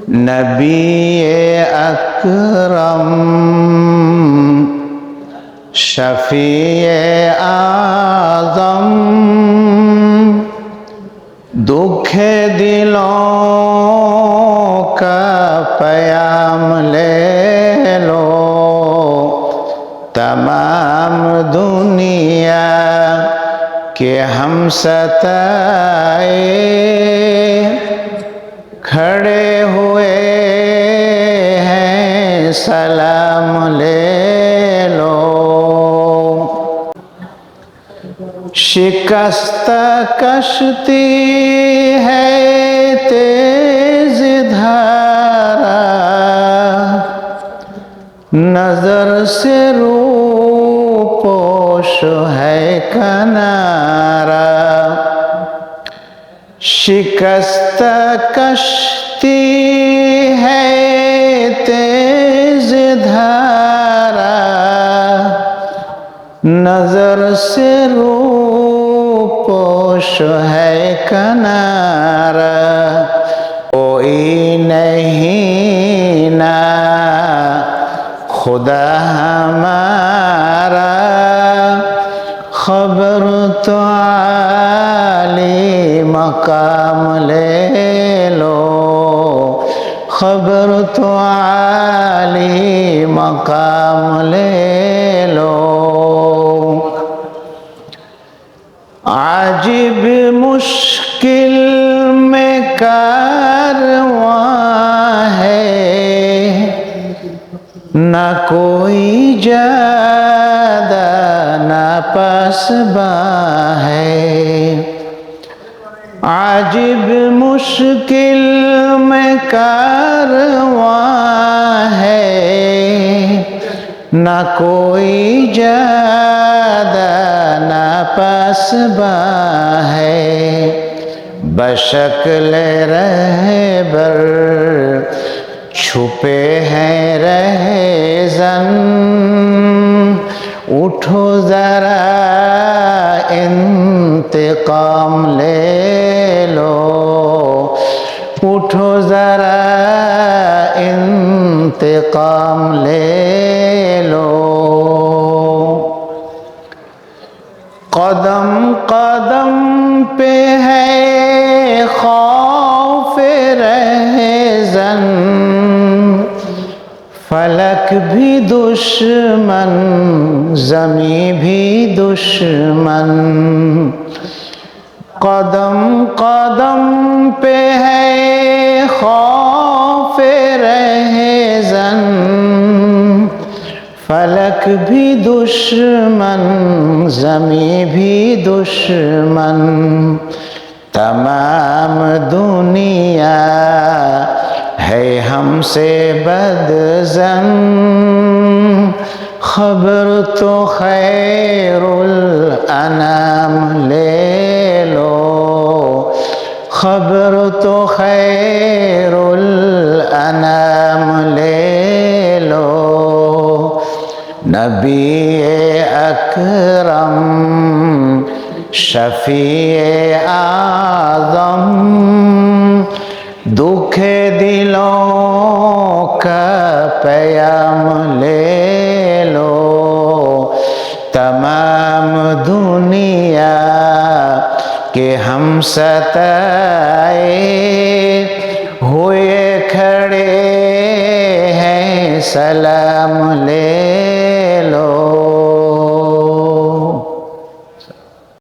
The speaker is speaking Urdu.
نبی اکرم شفیع اعظم دکھ دلوں کا پیام لے لو، تمام دنیا کے ہم ستائے کھڑے ہوئے ہیں، سلام لے لو۔ شکست کشتی ہے تیز دھارا، نظر سے روپوش ہے کنارہ۔ شکست کشتی ہے تیز دھارا، نظر سے روپوش ہے کنارہ۔ کوئی نہیں نا خدا ہمارا، خبر تو عالی مقام لے لو، خبر تو عالی مقام لے لو۔ عجب مشکل میں کارواں ہے، نہ کوئی جادہ نہ پاسباں ہے۔ عجب مشکل میں کارواں ہے، نہ کوئی جادہ نہ پاسباں ہے۔ بشکل رہبر چھپے ہیں رہزن، اٹھو ذرا انتقام لے لو، اٹھو ذرا انتقام لے لو۔ قدم قدم پہ ہے خوف رہزن، فلک بھی دشمن زمیں بھی دشمن۔ قدم قدم پہ ہے خوف رہزن، فلک بھی دشمن زمیں بھی دشمن۔ تمام دنیا ہے ہم سے بدظن، خبر تو خیر الانام لے لو، خبر تو خیر الانام لے لو۔ نبی اکرم شفیع اعظم دکھ دلوں کا پیام لے لو، تمام دنیا کے ہم ستائے ہوئے کھڑے ہیں، سلام لے لو۔